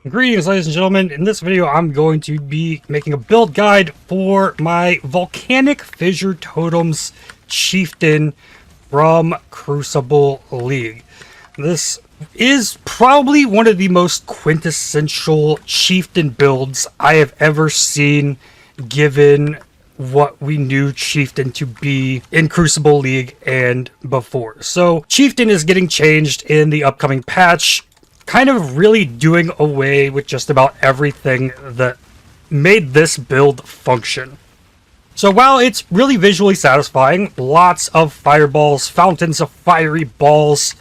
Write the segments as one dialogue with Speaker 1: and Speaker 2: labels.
Speaker 1: Greetings, ladies and gentlemen. In this video, I'm going to be making a build guide for my Volcanic Fissure Totems Chieftain from Crucible League. This is probably one of the most quintessential Chieftain builds I have ever seen, given what we knew Chieftain to be in Crucible League and before. So, Chieftain is getting changed in the upcoming patch, kind of really doing away with just about everything that made this build function. So while it's really visually satisfying, lots of fireballs, fountains of fiery balls,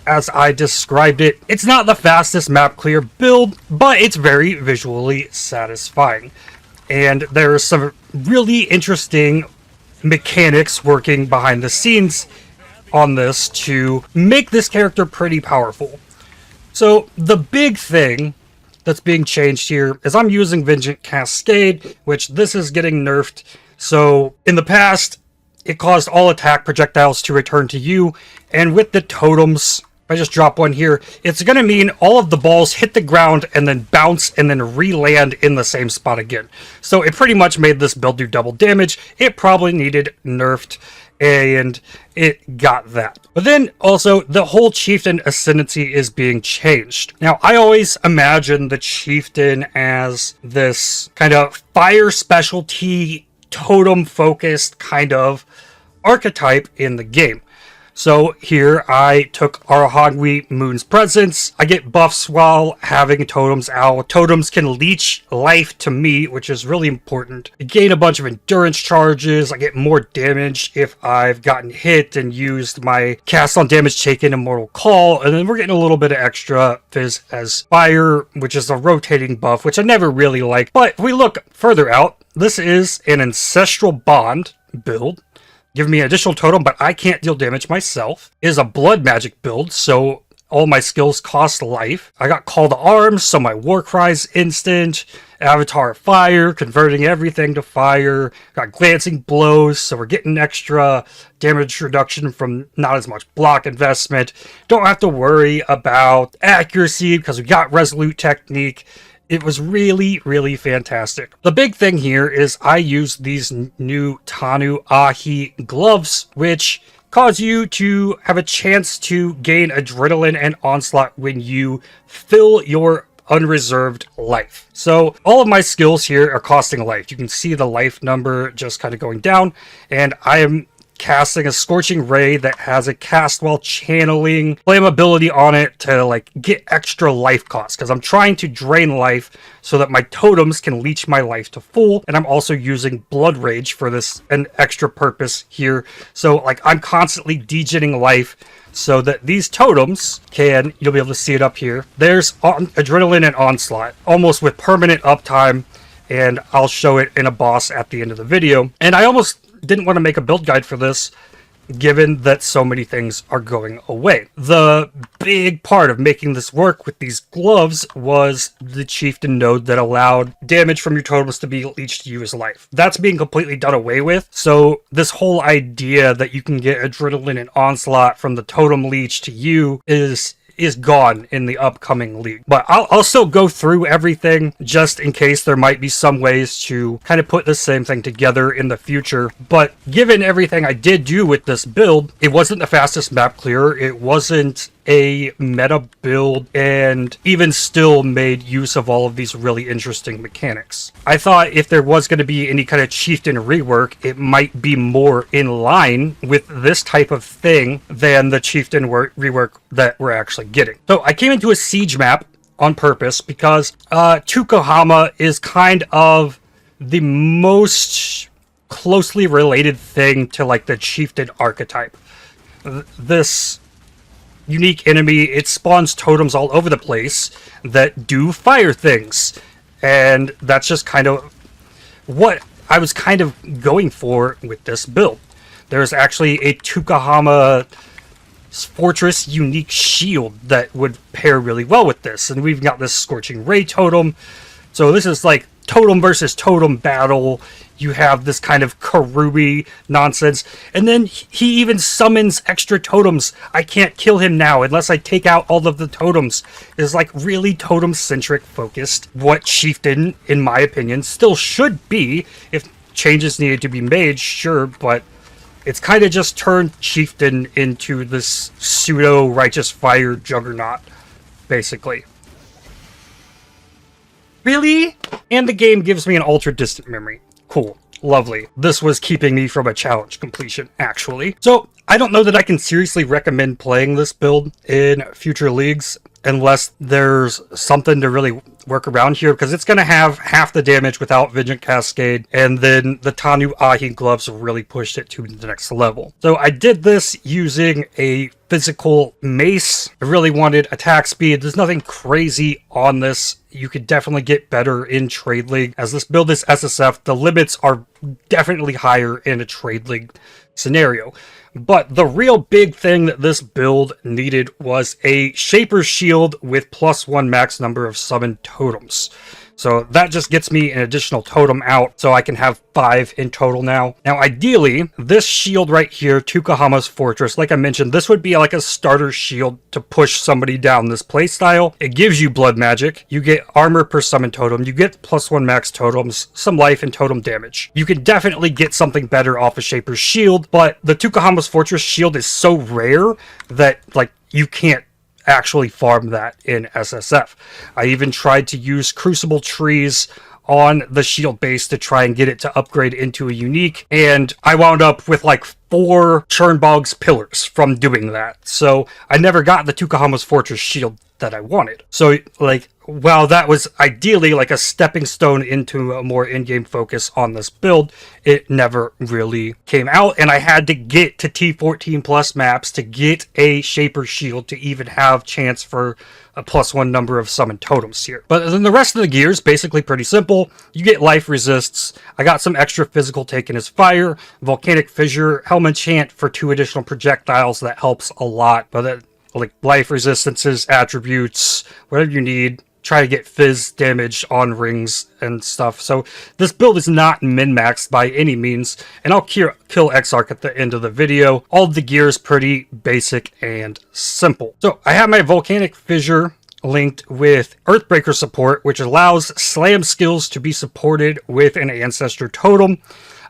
Speaker 1: as I described it, it's not the fastest map clear build, but it's very visually satisfying. And there's some really interesting mechanics working behind the scenes on this to make this character pretty powerful. So the big thing that's being changed here is I'm using Vengeance Cascade, which this is getting nerfed. So in the past, it caused all attack projectiles to return to you. And with the totems, if I just drop one here, it's going to mean all of the balls hit the ground and then bounce and then re-land in the same spot again. So it pretty much made this build do double damage. It probably needed nerfed, and it got that. But then also the whole Chieftain ascendancy is being changed. Now, I always imagine the Chieftain as this kind of fire specialty, totem focused kind of archetype in the game. So here I took Arahagwi Moon's Presence. I get buffs while having totems out. Totems can leech life to me, which is really important. I gain a bunch of endurance charges. I get more damage if I've gotten hit and used my cast on damage taken Immortal Call. And then we're getting a little bit of extra Fizz as Fire, which is a rotating buff, which I never really like. But if we look further out, this is an Ancestral Bond build. Give me an additional totem, but I can't deal damage myself. It is a blood magic build, so all my skills cost life. I got Call to Arms, so my War Cry's instant. Avatar of Fire, converting everything to fire. Got Glancing Blows, so we're getting extra damage reduction from not as much block investment. Don't have to worry about accuracy because we got Resolute Technique. It was really, really fantastic. The big thing here is I used these new Tanu Ahi gloves, which cause you to have a chance to gain adrenaline and onslaught when you fill your unreserved life. So all of my skills here are costing life. You can see the life number just kind of going down, and I am casting a Scorching Ray that has a cast while channeling flame ability on it to like get extra life cost, because I'm trying to drain life so that my totems can leech my life to full, and I'm also using Blood Rage for this an extra purpose here. So like I'm constantly degenning life so that these totems can, you'll be able to see it up here, there's Adrenaline and Onslaught almost with permanent uptime, and I'll show it in a boss at the end of the video. And I almost didn't want to make a build guide for this, given that so many things are going away. The big part of making this work with these gloves was the Chieftain node that allowed damage from your totems to be leached to you as life. That's being completely done away with, so this whole idea that you can get Adrenaline and Onslaught from the totem leech to you is gone in the upcoming league. But I'll still go through everything just in case there might be some ways to kind of put the same thing together in the future. But given everything I did do with this build, it wasn't the fastest map clearer, it wasn't a meta build, and even still made use of all of these really interesting mechanics. I thought if there was going to be any kind of Chieftain rework, it might be more in line with this type of thing than the Chieftain rework that we're actually getting. So I came into a siege map on purpose because Tukohama is kind of the most closely related thing to like the Chieftain archetype. This unique enemy, it spawns totems all over the place that do fire things, and that's just kind of what I was kind of going for with this build. There's actually a Tukohama Fortress unique shield that would pair really well with this, and we've got this Scorching Ray totem. So this is like totem versus totem battle. You have this kind of Karubi nonsense. And then he even summons extra totems. I can't kill him now unless I take out all of the totems. It's like really totem-centric focused. What Chieftain, in my opinion, still should be. If changes needed to be made, sure, but it's kind of just turned Chieftain into this pseudo-righteous fire juggernaut, basically. Really? And the game gives me an ultra-distant memory. Cool. Lovely. This was keeping me from a challenge completion, actually. So, I don't know that I can seriously recommend playing this build in future leagues unless there's something to really work around here, because it's going to have half the damage without Vigilant Cascade, and then the Tanu Ahi gloves really pushed it to the next level. So I did this using a physical mace. I really wanted attack speed. There's nothing crazy on this. You could definitely get better in Trade League. As this build is SSF, the limits are definitely higher in a Trade League scenario. But the real big thing that this build needed was a Shaper's Shield with +1 max number of summoned totems. So that just gets me an additional totem out, so I can have 5 in total now. Now, ideally, this shield right here, Tukahama's Fortress, like I mentioned, this would be like a starter shield to push somebody down this playstyle. It gives you blood magic, you get armor per summon totem, you get +1 max totems, some life and totem damage. You can definitely get something better off of Shaper's Shield, but the Tukahama's Fortress shield is so rare that, like, you can't actually farm that in SSF. I even tried to use Crucible trees on the shield base to try and get it to upgrade into a unique, and I wound up with like 4 Churnbog's pillars from doing that. So I never got the Tukahama's Fortress shield that I wanted. So, like, while that was ideally like a stepping stone into a more in-game focus on this build, it never really came out, and I had to get to T14 plus maps to get a Shaper Shield to even have chance for a +1 number of summoned totems here. But then the rest of the gear is basically pretty simple. You get life resists. I got some extra physical taken as fire, Volcanic Fissure, Helm Enchant for 2 additional projectiles. That helps a lot. But that, like, life resistances, attributes, whatever you need. Try to get fizz damage on rings and stuff. So this build is not min-maxed by any means, and I'll kill Exarch at the end of the video. All of the gear is pretty basic and simple. So I have my Volcanic Fissure linked with Earthbreaker support, which allows slam skills to be supported with an Ancestor totem.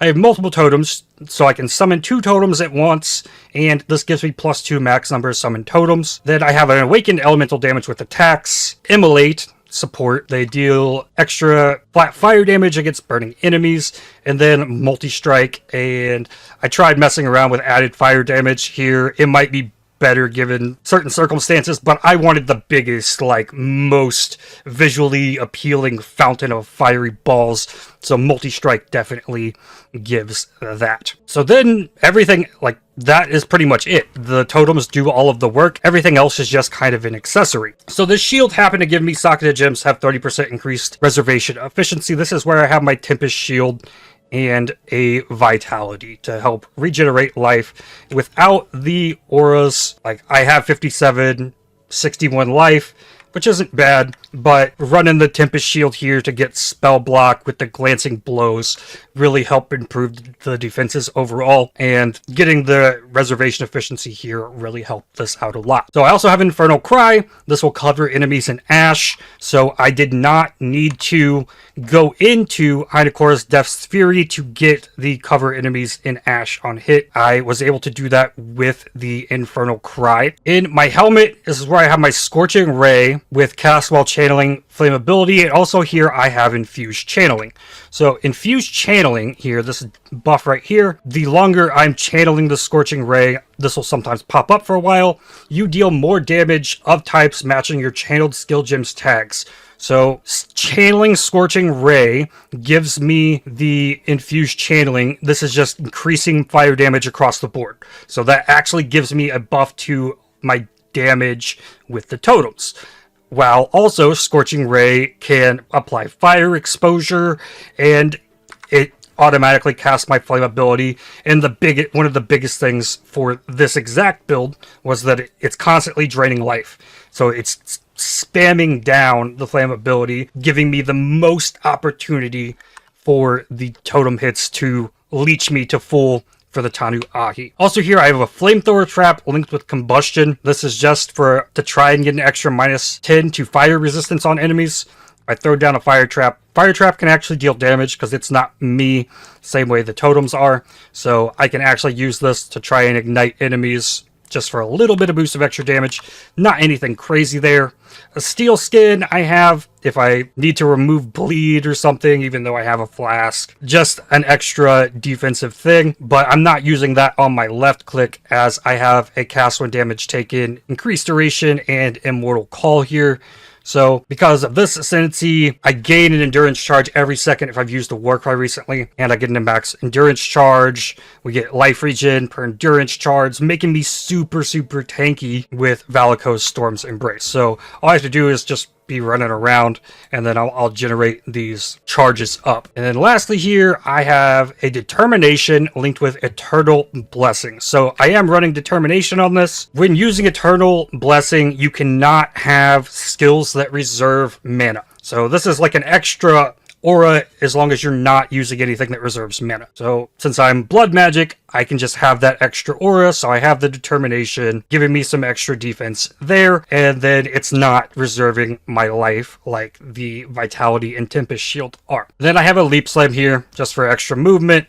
Speaker 1: I have multiple totems, so I can summon 2 totems at once, and this gives me +2 max number of summoned totems. Then I have an Awakened Elemental damage with attacks, Immolate support. They deal extra flat fire damage against burning enemies, and then Multi-Strike, and I tried messing around with added fire damage here. It might be better given certain circumstances, but I wanted the biggest, like, most visually appealing fountain of fiery balls, so Multi-Strike definitely gives that. So then everything, like, that is pretty much it. The totems do all of the work. Everything else is just kind of an accessory. So this shield happened to give me Socketed Gems have 30% increased reservation efficiency. This is where I have my Tempest Shield and a Vitality to help regenerate life without the auras. Like, I have 57, 61 life, which isn't bad, but running the Tempest Shield here to get spell block with the glancing blows really help improve the defenses overall, and getting the reservation efficiency here really helped this out a lot. So I also have Infernal Cry. This will cover enemies in ash, so I did not need to go into Heinikora's Death's Fury to get the cover enemies in ash on hit. I was able to do that with the Infernal Cry. In my helmet, this is where I have my Scorching Ray with Cast While Channeling Flammability, and also here I have Infused Channeling. So Infused Channeling here, this buff right here, the longer I'm channeling the Scorching Ray, this will sometimes pop up for a while, you deal more damage of types matching your channeled skill gems tags. So channeling Scorching Ray gives me the Infused Channeling. This is just increasing fire damage across the board. So that actually gives me a buff to my damage with the totems. While also Scorching Ray can apply fire exposure, and it automatically casts my flammability. And one of the biggest things for this exact build was that it's constantly draining life. So it's spamming down the flame ability, giving me the most opportunity for the totem hits to leech me to full for the Tanu Ahi. Also here I have a flamethrower trap linked with combustion. This is just to try and get an extra -10 to fire resistance on enemies. I throw down a fire trap. Fire trap can actually deal damage because it's not me, same way the totems are. So I can actually use this to try and ignite enemies just for a little bit of boost of extra damage. Not anything crazy there. A steel skin I have if I need to remove bleed or something, even though I have a flask. Just an extra defensive thing, but I'm not using that on my left click as I have a cast when damage taken, increased duration, and immortal call here. So because of this ascendancy, I gain an endurance charge every second if I've used a Warcry recently, and I get a max endurance charge. We get life regen per endurance charge, making me super tanky with Valakos Storm's Embrace. So all I have to do is just be running around, and then I'll generate these charges up. And then lastly here, I have a Determination linked with Eternal Blessing. So I am running Determination on this. When using Eternal Blessing, you cannot have skills that reserve mana. So this is like an extra aura as long as you're not using anything that reserves mana. So since I'm blood magic, I can just have that extra aura, so I have the Determination giving me some extra defense there, and then it's not reserving my life like the Vitality and Tempest Shield are. Then I have a Leap Slam here just for extra movement.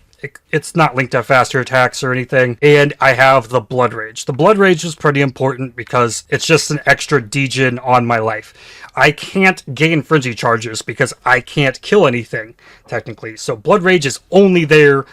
Speaker 1: It's not linked to faster attacks or anything. And I have the Blood Rage. The Blood Rage is pretty important because it's just an extra degen on my life. I can't gain frenzy charges because I can't kill anything, technically. So Blood Rage is only there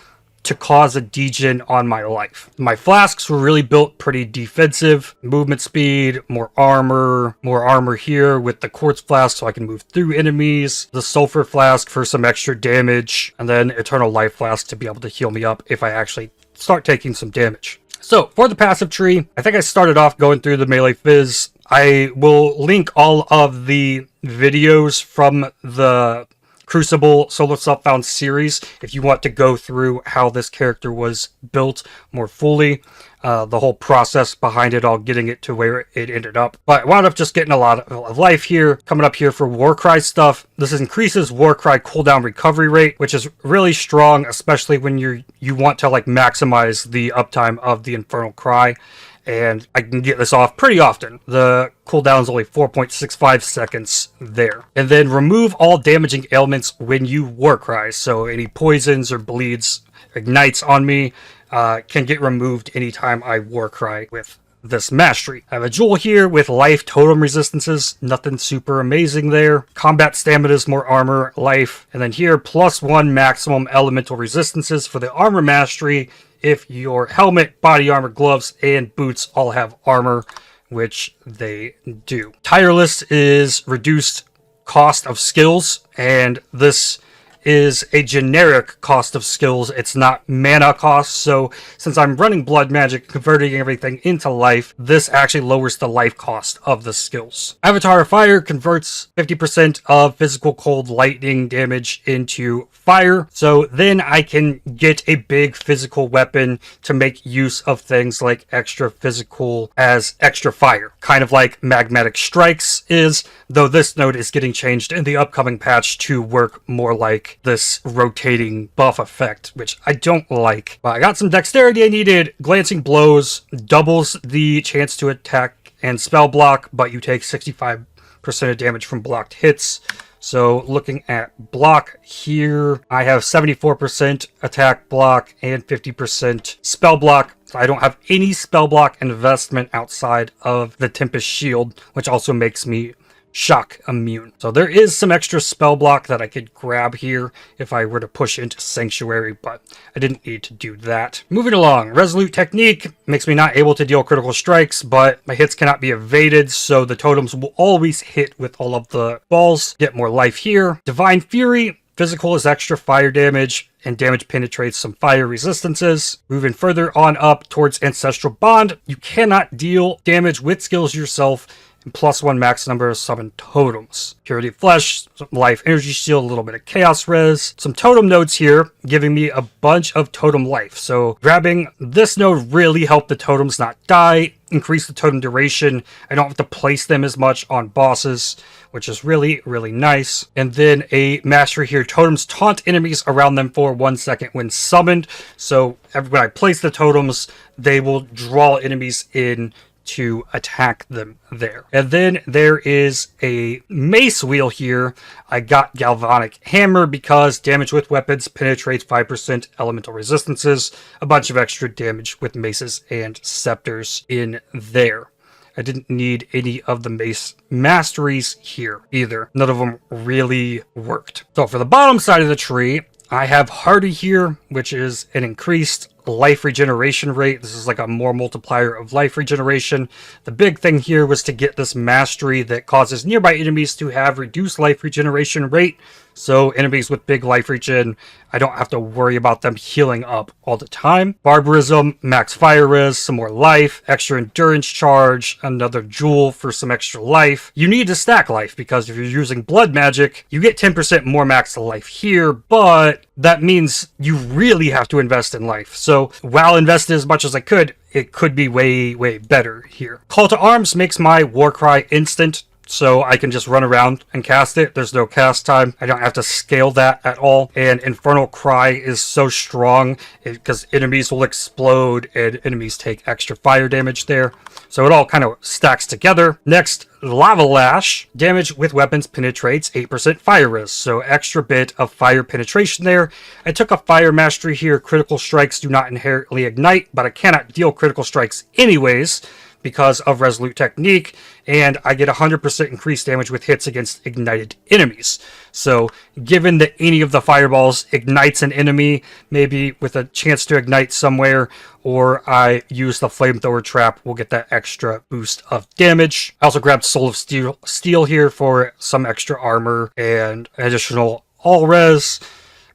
Speaker 1: to cause a degen on my life. My flasks were really built pretty defensive. Movement speed, more armor here with the quartz flask so I can move through enemies. The sulfur flask for some extra damage. And then eternal life flask to be able to heal me up if I actually start taking some damage. So for the passive tree, I think I started off going through the melee fizz. I will link all of the videos from the Crucible Solo Self-Found series if you want to go through how this character was built more fully, the whole process behind it all, getting it to where it ended up. But I wound up just getting a lot of life here. Coming up here for Warcry stuff, this increases Warcry cooldown recovery rate, which is really strong, especially when you want to like maximize the uptime of the Infernal Cry. And I can get this off pretty often. The cooldown is only 4.65 seconds there. And then remove all damaging ailments when you Warcry. So any poisons or bleeds, ignites on me, can get removed anytime I Warcry with this mastery. I have a jewel here with life totem resistances. Nothing super amazing there. Combat stamina is more armor, life. And then here, +1 maximum elemental resistances for the armor mastery if your helmet, body armor, gloves, and boots all have armor, which they do. Tireless is reduced cost of skills, and this is a generic cost of skills. It's not mana cost, so since I'm running blood magic, converting everything into life, this actually lowers the life cost of the skills. Avatar of Fire converts 50% of physical cold lightning damage into fire, so then I can get a big physical weapon to make use of things like extra physical as extra fire, kind of like magmatic strikes is, though this node is getting changed in the upcoming patch to work more like this rotating buff effect, which I don't like. But I got some dexterity I needed. Glancing blows doubles the chance to attack and spell block, but you take 65% of damage from blocked hits. So looking at block here, I have 74% attack block and 50% spell block. So I don't have any spell block investment outside of the Tempest Shield, which also makes me shock immune. So there is some extra spell block that I could grab here if I were to push into Sanctuary, but I didn't need to do that. Moving along, Resolute Technique makes me not able to deal critical strikes, but my hits cannot be evaded, so the totems will always hit with all of the balls. Get more life here. Divine Fury, physical is extra fire damage, and damage penetrates some fire resistances. Moving further on up towards Ancestral Bond, you cannot deal damage with skills yourself and +1 max number of summoned totems. Purity of Flesh, some life energy shield, a little bit of chaos res, some totem nodes here, giving me a bunch of totem life. So grabbing this node really helped the totems not die, increase the totem duration. I don't have to place them as much on bosses, which is really, really nice. And then a mastery here. Totems taunt enemies around them for 1 second when summoned. So when I place the totems, they will draw enemies in to attack them there. And then there is a mace wheel here. I got Galvanic Hammer because damage with weapons penetrates 5% elemental resistances, a bunch of extra damage with maces and scepters in there. I didn't need any of the mace masteries here either. None of them really worked. So for the bottom side of the tree, I have Hardy here, which is an increased life regeneration rate. This is like a more multiplier of life regeneration. The big thing here was to get this mastery that causes nearby enemies to have reduced life regeneration rate. So enemies with big life regen, I don't have to worry about them healing up all the time. Barbarism, max fire res, some more life, extra endurance charge, another jewel for some extra life. You need to stack life because if you're using blood magic, you get 10% more max life here, but that means you really have to invest in life. So while invested as much as I could, it could be way, way better here. Call to Arms makes my Warcry instant, so I can just run around and cast it. There's no cast time. I don't have to scale that at all. And Infernal Cry is so strong because enemies will explode and enemies take extra fire damage there. So it all kind of stacks together. Next, Lava Lash. Damage with weapons penetrates 8% fire res, so extra bit of fire penetration there. I took a fire mastery here. Critical strikes do not inherently ignite, but I cannot deal critical strikes anyways because of Resolute Technique, and I get 100% increased damage with hits against ignited enemies. So given that any of the fireballs ignites an enemy, maybe with a chance to ignite somewhere, or I use the flamethrower trap, we'll get that extra boost of damage. I also grabbed Soul of Steel here for some extra armor and additional all res.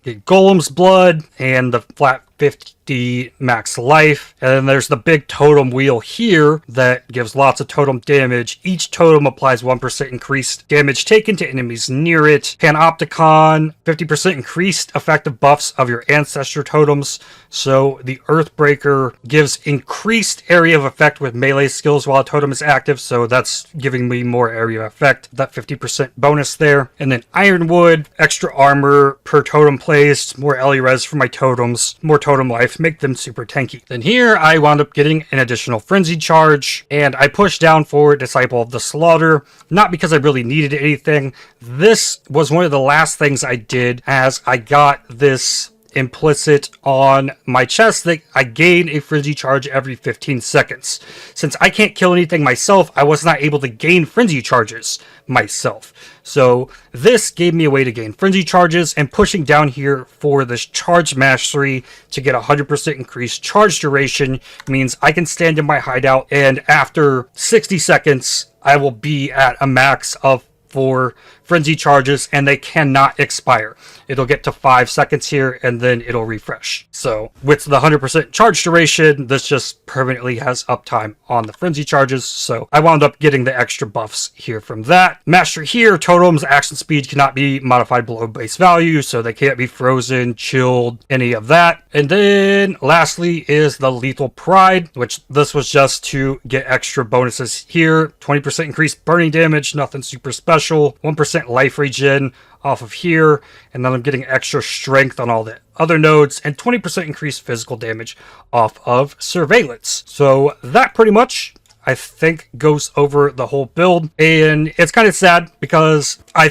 Speaker 1: Get Golem's Blood and the flat 50 max life. And then there's the big totem wheel here that gives lots of totem damage. Each totem applies 1% increased damage taken to enemies near it. Panopticon, 50% increased effective buffs of your ancestor totems. So the Earthbreaker gives increased area of effect with melee skills while a totem is active. So that's giving me more area of effect. That 50% bonus there. And then Ironwood, extra armor per totem placed, more LE res for my totems, more totem life, make them super tanky. Then here I wound up getting an additional frenzy charge, and I pushed down for Disciple of the Slaughter, not because I really needed anything. This was one of the last things I did, as I got this implicit on my chest that I gain a frenzy charge every 15 seconds. Since I can't kill anything myself, I was not able to gain frenzy charges myself. So this gave me a way to gain frenzy charges, and pushing down here for this charge mastery to get 100% increased charge duration means I can stand in my hideout, and after 60 seconds I will be at a max of 4 frenzy charges, and they cannot expire. It'll get to 5 seconds here and then it'll refresh. So with the 100% charge duration, this just permanently has uptime on the frenzy charges. So I wound up getting the extra buffs here from that. Master here, totems action speed cannot be modified below base value, so they can't be frozen, chilled, any of that. And then lastly is the Lethal Pride, which this was just to get extra bonuses here. 20% increased burning damage, nothing super special. 1% life regen off of here, and then I'm getting extra strength on all the other nodes, and 20% increased physical damage off of Surveillance. So that pretty much, I think, goes over the whole build, and it's kind of sad because I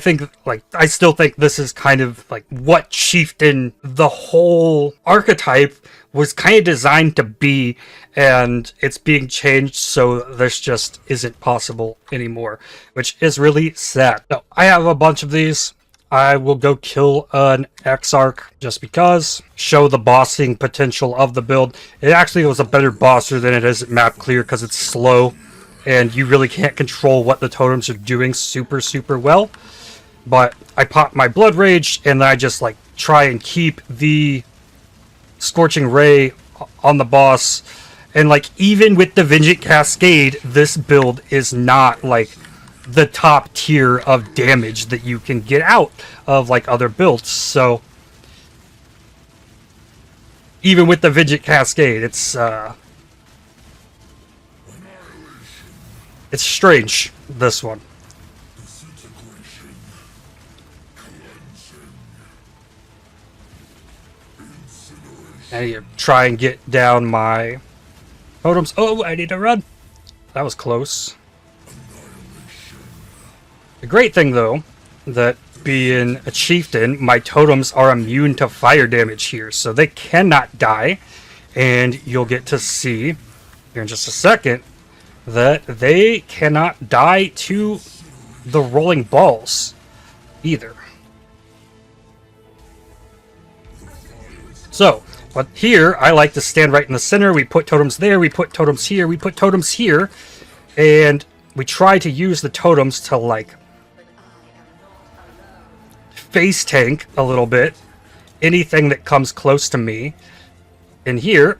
Speaker 1: still think this is kind of like what Chieftain, the whole archetype, was kind of designed to be, and it's being changed, so this just isn't possible anymore, which is really sad. So I have a bunch of these. I will go kill an Exarch just because. Show the bossing potential of the build. It actually was a better bosser than it is at map clear because it's slow, and you really can't control what the totems are doing super well. But I pop my Blood Rage, and then I just try and keep the Scorching Ray on the boss, And like, even with the Vengeant Cascade, this build is not like the top tier of damage that you can get out of like other builds. So even with the Vengeant Cascade, it's strange, this one. I need to try and get down my totems. Oh, I need to run. That was close. The great thing, though, that being a chieftain, my totems are immune to fire damage here, so they cannot die. And you'll get to see here in just a second that they cannot die to the rolling balls either. So, but here, I like to stand right in the center. We put totems there, we put totems here, we put totems here, and we try to use the totems to, like, face tank a little bit anything that comes close to me in here.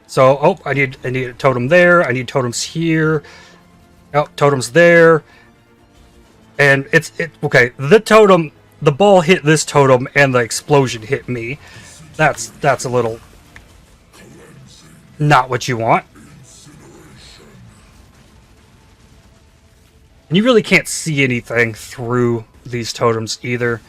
Speaker 1: So, oh, I need a totem there, I need totems here, oh, totems there, and okay, the ball hit this totem and the explosion hit me. That's a little not what you want. And you really can't see anything through these totems either.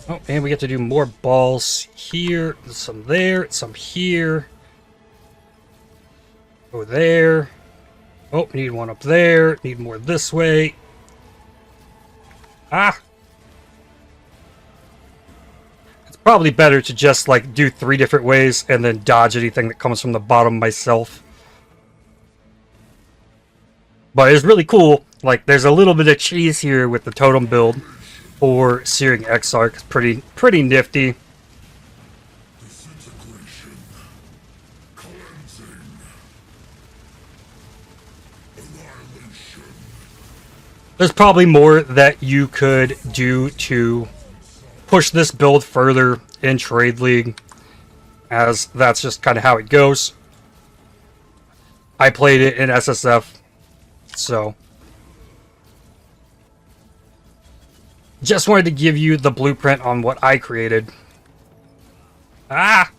Speaker 1: Oh, and we get to do more balls here, some there, some here. Go there. Oh, need one up there. Need more this way. Ah! It's probably better to just, like, do 3 different ways and then dodge anything that comes from the bottom myself. But it's really cool. Like, there's a little bit of cheese here with the totem build for Searing Exarch. It's pretty nifty. There's probably more that you could do to push this build further in Trade League, as that's just kind of how it goes. I played it in SSF, so just wanted to give you the blueprint on what I created. Ah!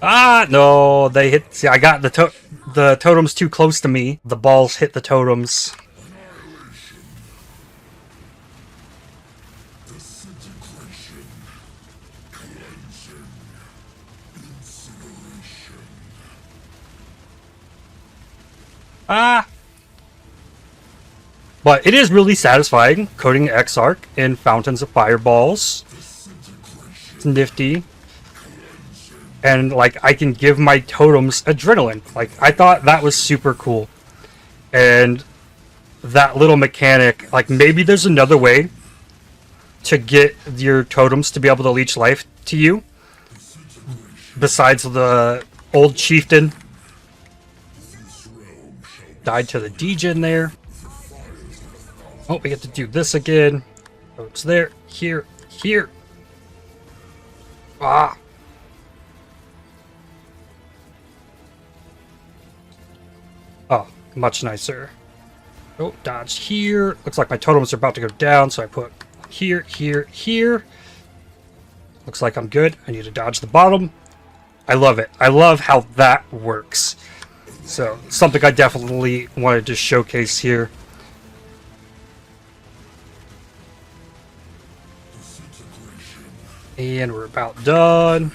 Speaker 1: Ah, no, they hit. See, I got the totems too close to me. The balls hit the totems. Ah! But it is really satisfying coating Exarch in fountains of fireballs. It's nifty. And, like, I can give my totems adrenaline. Like, I thought that was super cool. And that little mechanic, like, maybe there's another way to get your totems to be able to leech life to you, besides the old chieftain. Died to the degen there. Oh, we get to do this again. Oh, it's there, here, here. Ah. Oh, much nicer. Oh, dodged here. Looks like my totems are about to go down, so I put here, here, here. Looks like I'm good. I need to dodge the bottom. I love it. I love how that works. So, something I definitely wanted to showcase here. And we're about done.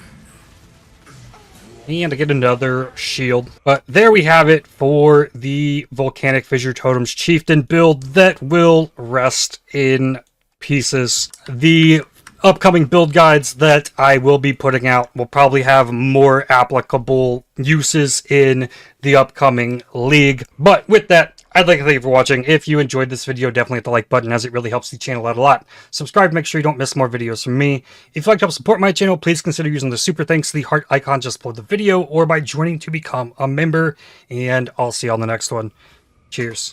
Speaker 1: And I get another shield. But there we have it for the Volcanic Fissure Totems Chieftain build that will rest in pieces. The upcoming build guides that I will be putting out will probably have more applicable uses in the upcoming league. But with that, I'd like to thank you for watching. If you enjoyed this video, definitely hit the like button as it really helps the channel out a lot. Subscribe to make sure you don't miss more videos from me. If you'd like to help support my channel, please consider using the super thanks, the heart icon just below the video, or by joining to become a member. And I'll see you on the next one. Cheers.